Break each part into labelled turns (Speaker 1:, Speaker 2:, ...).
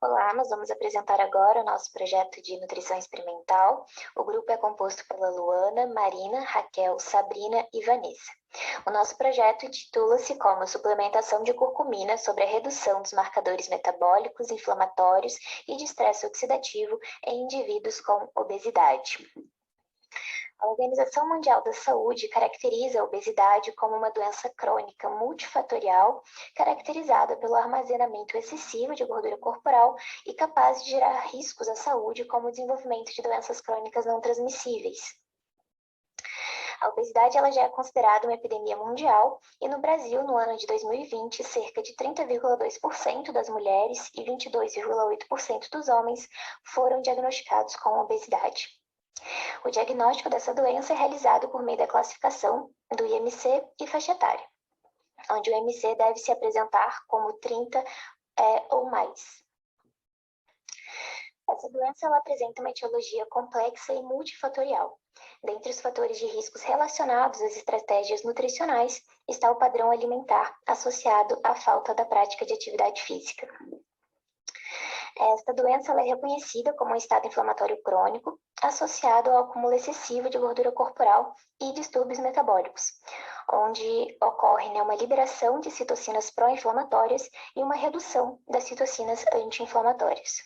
Speaker 1: Olá, nós vamos apresentar agora o nosso projeto de nutrição experimental. O grupo é composto pela Luana, Marina, Raquel, Sabrina e Vanessa. O nosso projeto intitula-se como Suplementação de curcumina sobre a redução dos marcadores metabólicos, inflamatórios e de estresse oxidativo em indivíduos com obesidade. A Organização Mundial da Saúde caracteriza a obesidade como uma doença crônica multifatorial, caracterizada pelo armazenamento excessivo de gordura corporal e capaz de gerar riscos à saúde, como o desenvolvimento de doenças crônicas não transmissíveis. A obesidade ela já é considerada uma epidemia mundial e no Brasil, no ano de 2020, cerca de 30,2% das mulheres e 22,8% dos homens foram diagnosticados com obesidade. O diagnóstico dessa doença é realizado por meio da classificação do IMC e faixa etária, onde o IMC deve se apresentar como 30 ou mais. Essa doença ela apresenta uma etiologia complexa e multifatorial. Dentre os fatores de riscos relacionados às estratégias nutricionais está o padrão alimentar associado à falta da prática de atividade física. Esta doença ela é reconhecida como um estado inflamatório crônico associado ao acúmulo excessivo de gordura corporal e distúrbios metabólicos, onde ocorre uma liberação de citocinas pró-inflamatórias e uma redução das citocinas anti-inflamatórias.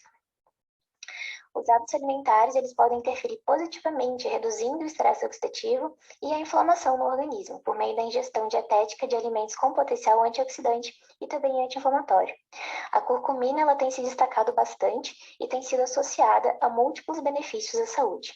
Speaker 1: Os hábitos alimentares eles podem interferir positivamente, reduzindo o estresse oxidativo e a inflamação no organismo, por meio da ingestão dietética de alimentos com potencial antioxidante e também anti-inflamatório. A curcumina ela tem se destacado bastante e tem sido associada a múltiplos benefícios à saúde.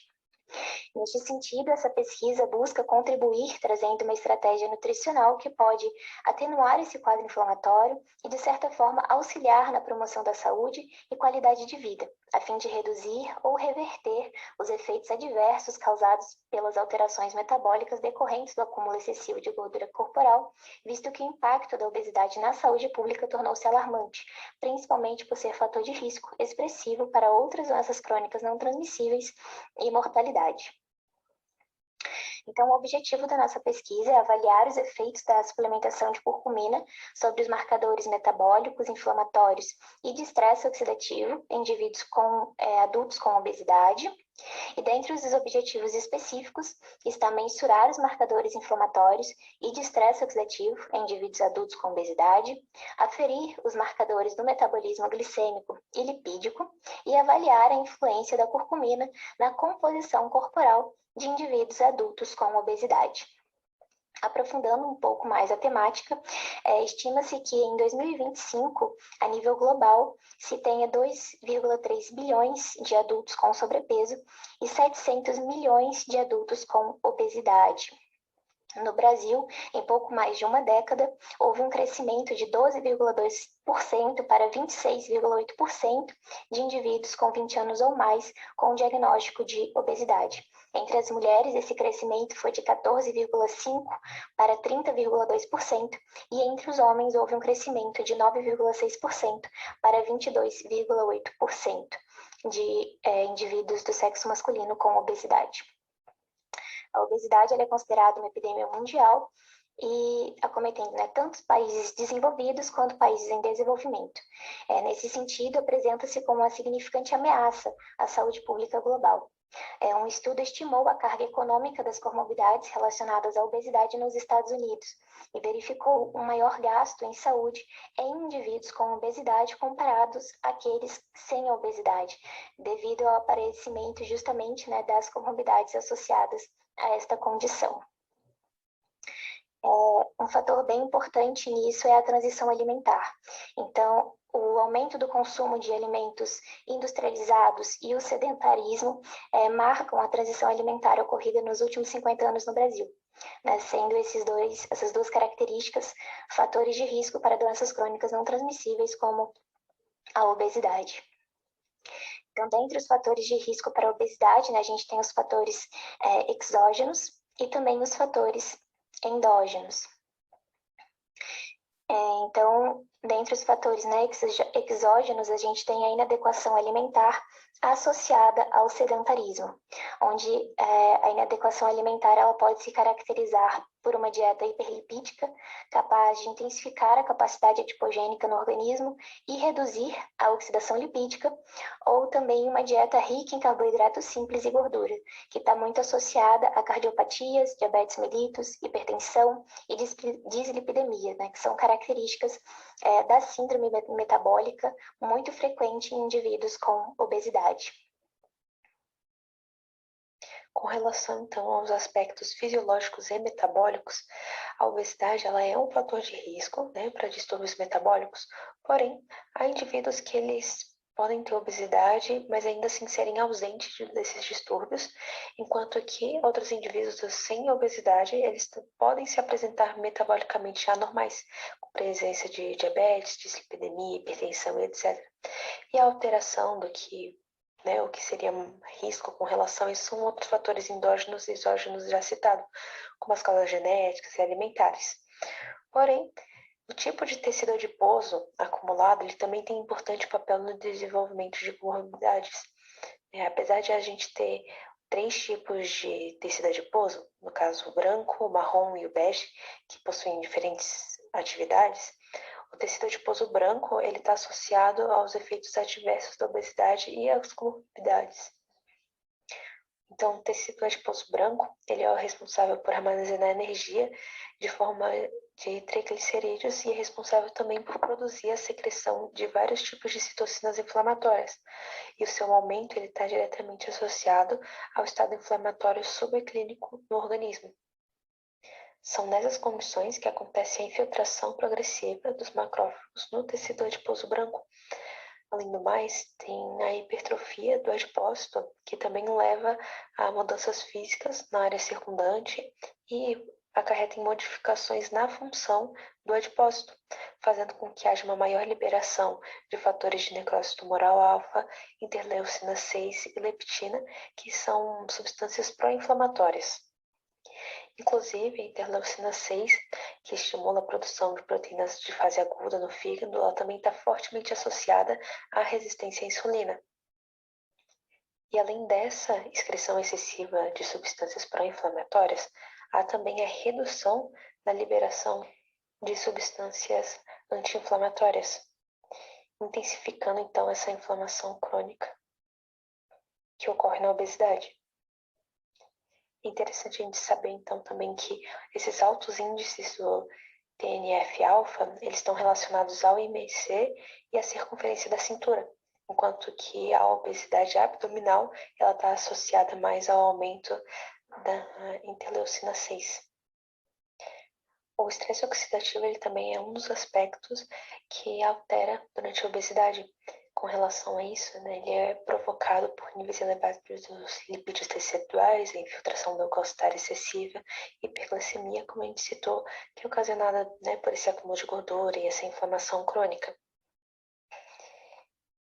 Speaker 1: Neste sentido, essa pesquisa busca contribuir trazendo uma estratégia nutricional que pode atenuar esse quadro inflamatório e, de certa forma, auxiliar na promoção da saúde e qualidade de vida, a fim de reduzir ou reverter os efeitos adversos causados pelas alterações metabólicas decorrentes do acúmulo excessivo de gordura corporal, visto que o impacto da obesidade na saúde pública tornou-se alarmante, principalmente por ser fator de risco expressivo para outras doenças crônicas não transmissíveis e mortalidade. Então, o objetivo da nossa pesquisa é avaliar os efeitos da suplementação de curcumina sobre os marcadores metabólicos, inflamatórios e de estresse oxidativo em indivíduos adultos com obesidade. E dentre os objetivos específicos está mensurar os marcadores inflamatórios e de estresse oxidativo em indivíduos adultos com obesidade, aferir os marcadores do metabolismo glicêmico e lipídico e avaliar a influência da curcumina na composição corporal de indivíduos adultos com obesidade. Aprofundando um pouco mais a temática, estima-se que em 2025, a nível global, se tenha 2,3 bilhões de adultos com sobrepeso e 700 milhões de adultos com obesidade. No Brasil, em pouco mais de uma década, houve um crescimento de 12,2% para 26,8% de indivíduos com 20 anos ou mais com diagnóstico de obesidade. Entre as mulheres, esse crescimento foi de 14,5% para 30,2%, e entre os homens houve um crescimento de 9,6% para 22,8% de indivíduos do sexo masculino com obesidade. A obesidade ela é considerada uma epidemia mundial e acometendo tanto países desenvolvidos quanto países em desenvolvimento. Nesse sentido, apresenta-se como uma significante ameaça à saúde pública global. Um estudo estimou a carga econômica das comorbidades relacionadas à obesidade nos Estados Unidos e verificou um maior gasto em saúde em indivíduos com obesidade comparados àqueles sem obesidade, devido ao aparecimento justamente das comorbidades associadas a esta condição. Um fator bem importante nisso é a transição alimentar. Então, o aumento do consumo de alimentos industrializados e o sedentarismo marcam a transição alimentar ocorrida nos últimos 50 anos no Brasil, sendo essas duas características fatores de risco para doenças crônicas não transmissíveis, como a obesidade. Então, dentre os fatores de risco para a obesidade, a gente tem os fatores exógenos e também os fatores endógenos. Então, dentre os fatores exógenos, a gente tem a inadequação alimentar associada ao sedentarismo, onde a inadequação alimentar ela pode se caracterizar por uma dieta hiperlipídica, capaz de intensificar a capacidade adipogênica no organismo e reduzir a oxidação lipídica, ou também uma dieta rica em carboidratos simples e gordura, que está muito associada a cardiopatias, diabetes mellitus, hipertensão e dislipidemia, né, que são características da síndrome metabólica muito frequente em indivíduos com obesidade.
Speaker 2: Com relação, então, aos aspectos fisiológicos e metabólicos, a obesidade ela é um fator de risco, né, para distúrbios metabólicos, porém, há indivíduos que eles podem ter obesidade, mas ainda assim serem ausentes desses distúrbios, enquanto que outros indivíduos sem obesidade, eles podem se apresentar metabolicamente anormais, com presença de diabetes, dislipidemia, hipertensão e etc. E a alteração do que o que seria um risco com relação a isso são outros fatores endógenos e exógenos já citados, como as causas genéticas e alimentares. Porém, o tipo de tecido adiposo acumulado, ele também tem importante papel no desenvolvimento de comorbidades. Apesar de a gente ter 3 tipos de tecido adiposo, no caso o branco, o marrom e o bege, que possuem diferentes atividades, o tecido adiposo branco ele está associado aos efeitos adversos da obesidade e às comorbidades. Então, o tecido adiposo branco ele é o responsável por armazenar energia de forma de triglicerídeos e é responsável também por produzir a secreção de vários tipos de citocinas inflamatórias. E o seu aumento ele está diretamente associado ao estado inflamatório subclínico no organismo. São nessas condições que acontece a infiltração progressiva dos macrófagos no tecido adiposo branco. Além do mais, tem a hipertrofia do adipócito, que também leva a mudanças físicas na área circundante e acarreta em modificações na função do adipócito, fazendo com que haja uma maior liberação de fatores de necrose tumoral alfa, interleucina 6 e leptina, que são substâncias pró-inflamatórias. Inclusive, a interleucina 6, que estimula a produção de proteínas de fase aguda no fígado, ela também está fortemente associada à resistência à insulina. E além dessa excreção excessiva de substâncias pró-inflamatórias, há também a redução da liberação de substâncias anti-inflamatórias, intensificando então essa inflamação crônica que ocorre na obesidade. É interessante a gente saber, então, também que esses altos índices do TNF-alfa, eles estão relacionados ao IMC e à circunferência da cintura, enquanto que a obesidade abdominal, ela está associada mais ao aumento da interleucina 6. O estresse oxidativo, ele também é um dos aspectos que altera durante a obesidade. Com relação a isso, né, ele é provocado por níveis elevados dos lipídios teciduais, a infiltração leucocitária excessiva, hiperglicemia, como a gente citou, que é ocasionada, né, por esse acúmulo de gordura e essa inflamação crônica.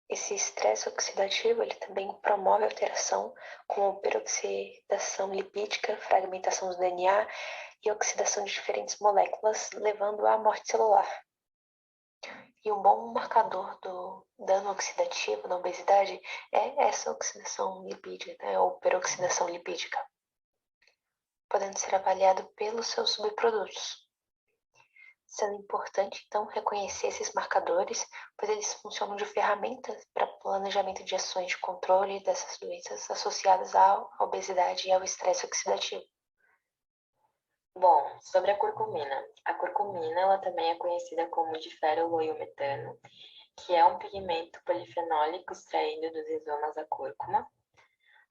Speaker 2: Esse estresse oxidativo ele também promove alteração como peroxidação lipídica, fragmentação do DNA e oxidação de diferentes moléculas, levando à morte celular. E um bom marcador do dano oxidativo na obesidade é essa oxidação lipídica, né, ou peroxidação lipídica, podendo ser avaliado pelos seus subprodutos. Sendo importante, então, reconhecer esses marcadores, pois eles funcionam de ferramentas para planejamento de ações de controle dessas doenças associadas à obesidade e ao estresse oxidativo.
Speaker 3: Bom, sobre a curcumina. A curcumina ela também é conhecida como diferoiometano, que é um pigmento polifenólico extraído dos rizomas da cúrcuma.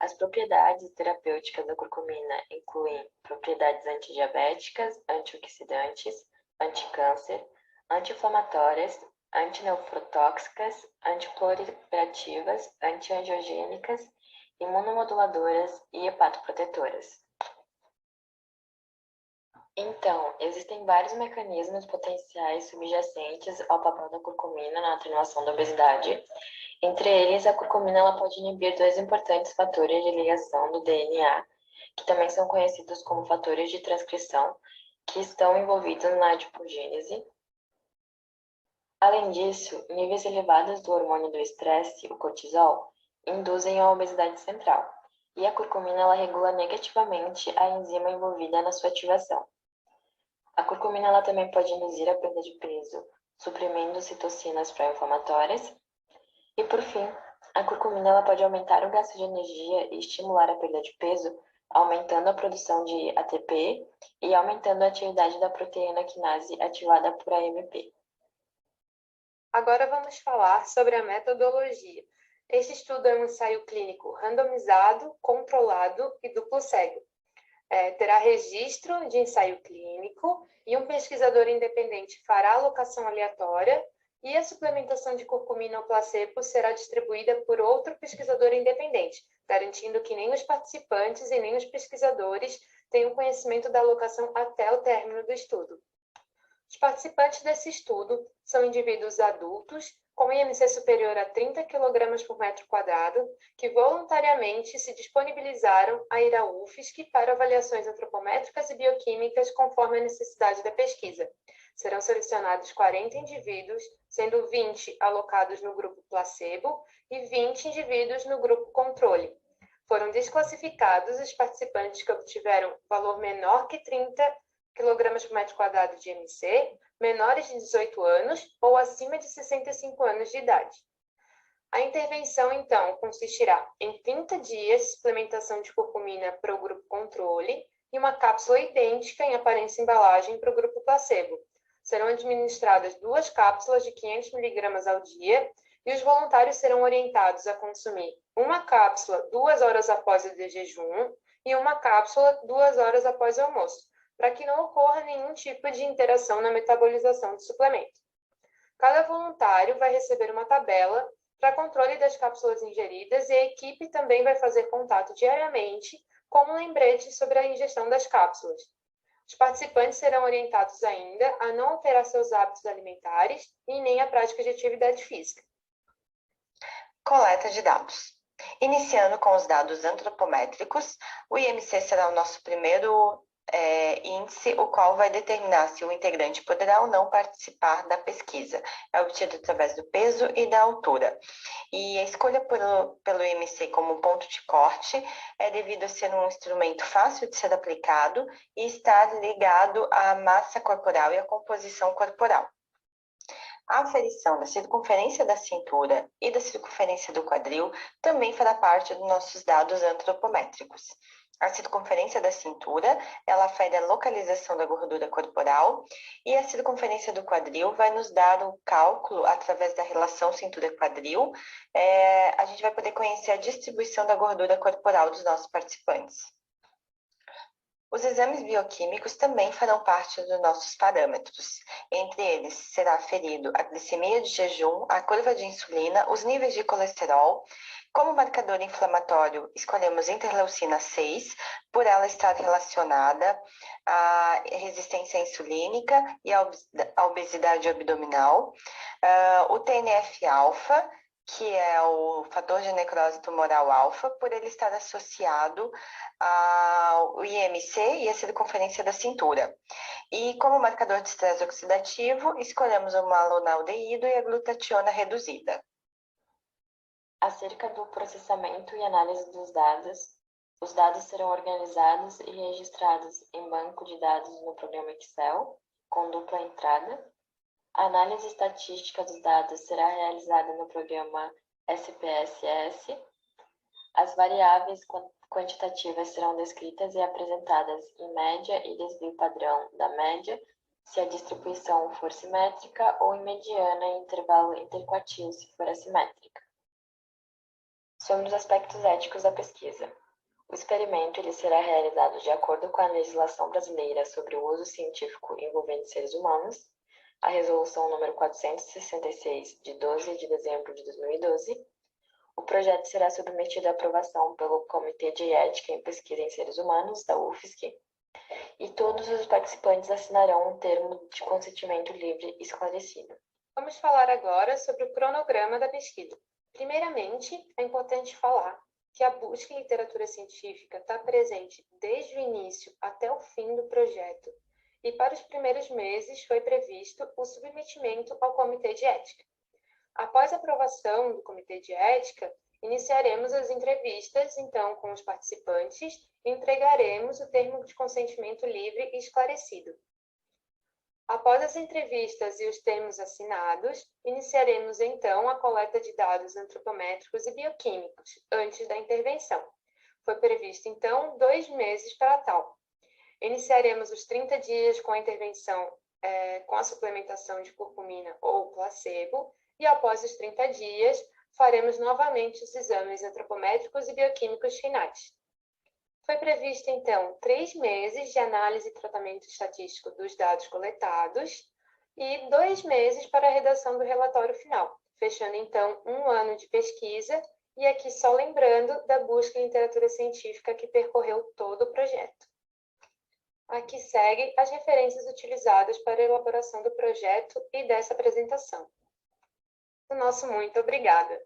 Speaker 3: As propriedades terapêuticas da curcumina incluem propriedades antidiabéticas, antioxidantes, anticâncer, anti-inflamatórias, antinefrotóxicas, antiproliferativas, antiangiogênicas, imunomoduladoras e hepatoprotetoras. Então, existem vários mecanismos potenciais subjacentes ao papel da curcumina na atenuação da obesidade. Entre eles, a curcumina ela pode inibir 2 importantes fatores de ligação do DNA, que também são conhecidos como fatores de transcrição, que estão envolvidos na adipogênese. Além disso, níveis elevados do hormônio do estresse, o cortisol, induzem a obesidade central, e a curcumina ela regula negativamente a enzima envolvida na sua ativação. A curcumina ela também pode induzir a perda de peso, suprimindo citocinas pró-inflamatórias. E, por fim, a curcumina ela pode aumentar o gasto de energia e estimular a perda de peso, aumentando a produção de ATP e aumentando a atividade da proteína quinase ativada por AMP.
Speaker 2: Agora vamos falar sobre a metodologia. Este estudo é um ensaio clínico randomizado, controlado e duplo cego. Terá registro de ensaio clínico e um pesquisador independente fará alocação aleatória e a suplementação de curcumina ou placebo será distribuída por outro pesquisador independente, garantindo que nem os participantes e nem os pesquisadores tenham conhecimento da alocação até o término do estudo. Os participantes desse estudo são indivíduos adultos com IMC superior a 30 kg por metro quadrado, que voluntariamente se disponibilizaram a ir à UFSC para avaliações antropométricas e bioquímicas conforme a necessidade da pesquisa. Serão selecionados 40 indivíduos, sendo 20 alocados no grupo placebo e 20 indivíduos no grupo controle. Foram desclassificados os participantes que obtiveram valor menor que 30 kg por metro quadrado de IMC, menores de 18 anos ou acima de 65 anos de idade. A intervenção, então, consistirá em 30 dias de suplementação de curcumina para o grupo controle e uma cápsula idêntica em aparência e embalagem para o grupo placebo. Serão administradas 2 cápsulas de 500 mg ao dia e os voluntários serão orientados a consumir uma cápsula 2 horas após o jejum e uma cápsula 2 horas após o almoço, para que não ocorra nenhum tipo de interação na metabolização do suplemento. Cada voluntário vai receber uma tabela para controle das cápsulas ingeridas e a equipe também vai fazer contato diariamente com um lembrete sobre a ingestão das cápsulas. Os participantes serão orientados ainda a não alterar seus hábitos alimentares e nem a prática de atividade física.
Speaker 4: Coleta de dados. Iniciando com os dados antropométricos, o IMC será o nosso primeiro índice, o qual vai determinar se o integrante poderá ou não participar da pesquisa. É obtido através do peso e da altura. E a escolha pelo IMC como ponto de corte é devido a ser um instrumento fácil de ser aplicado e estar ligado à massa corporal e à composição corporal. A aferição da circunferência da cintura e da circunferência do quadril também fará parte dos nossos dados antropométricos. A circunferência da cintura, ela afere a localização da gordura corporal e a circunferência do quadril vai nos dar o cálculo através da relação cintura-quadril. A gente vai poder conhecer a distribuição da gordura corporal dos nossos participantes. Os exames bioquímicos também farão parte dos nossos parâmetros. Entre eles, será aferido a glicemia de jejum, a curva de insulina, os níveis de colesterol. Como marcador inflamatório, escolhemos interleucina 6, por ela estar relacionada à resistência insulínica e à obesidade abdominal. O TNF-alfa, que é o fator de necrose tumoral alfa, por ele estar associado ao IMC e à circunferência da cintura. E como marcador de estresse oxidativo, escolhemos o malonaldeído e a glutationa reduzida.
Speaker 3: Acerca do processamento e análise dos dados, os dados serão organizados e registrados em banco de dados no programa Excel, com dupla entrada. A análise estatística dos dados será realizada no programa SPSS. As variáveis quantitativas serão descritas e apresentadas em média e desvio padrão da média, se a distribuição for simétrica, ou em mediana e intervalo interquartil, se for assimétrica. Sobre os aspectos éticos da pesquisa. O experimento ele será realizado de acordo com a legislação brasileira sobre o uso científico envolvendo seres humanos, a Resolução número 466, de 12 de dezembro de 2012. O projeto será submetido à aprovação pelo Comitê de Ética em Pesquisa em Seres Humanos, da UFSC, e todos os participantes assinarão um termo de consentimento livre esclarecido.
Speaker 2: Vamos falar agora sobre o cronograma da pesquisa. Primeiramente, é importante falar que a busca em literatura científica está presente desde o início até o fim do projeto, e para os primeiros meses foi previsto o submetimento ao Comitê de Ética. Após a aprovação do Comitê de Ética, iniciaremos as entrevistas, então, com os participantes e entregaremos o termo de consentimento livre e esclarecido.
Speaker 5: Após as entrevistas e os termos assinados, iniciaremos então a coleta de dados antropométricos e bioquímicos, antes da intervenção. Foi previsto então 2 meses para tal. Iniciaremos os 30 dias com a intervenção com a suplementação de curcumina ou placebo, e após os 30 dias, faremos novamente os exames antropométricos e bioquímicos finais. Foi previsto, então, 3 meses de análise e tratamento estatístico dos dados coletados e 2 meses para a redação do relatório final, fechando, então, 1 ano de pesquisa, e aqui só lembrando da busca em literatura científica que percorreu todo o projeto. Aqui segue as referências utilizadas para a elaboração do projeto e dessa apresentação. O nosso muito obrigada.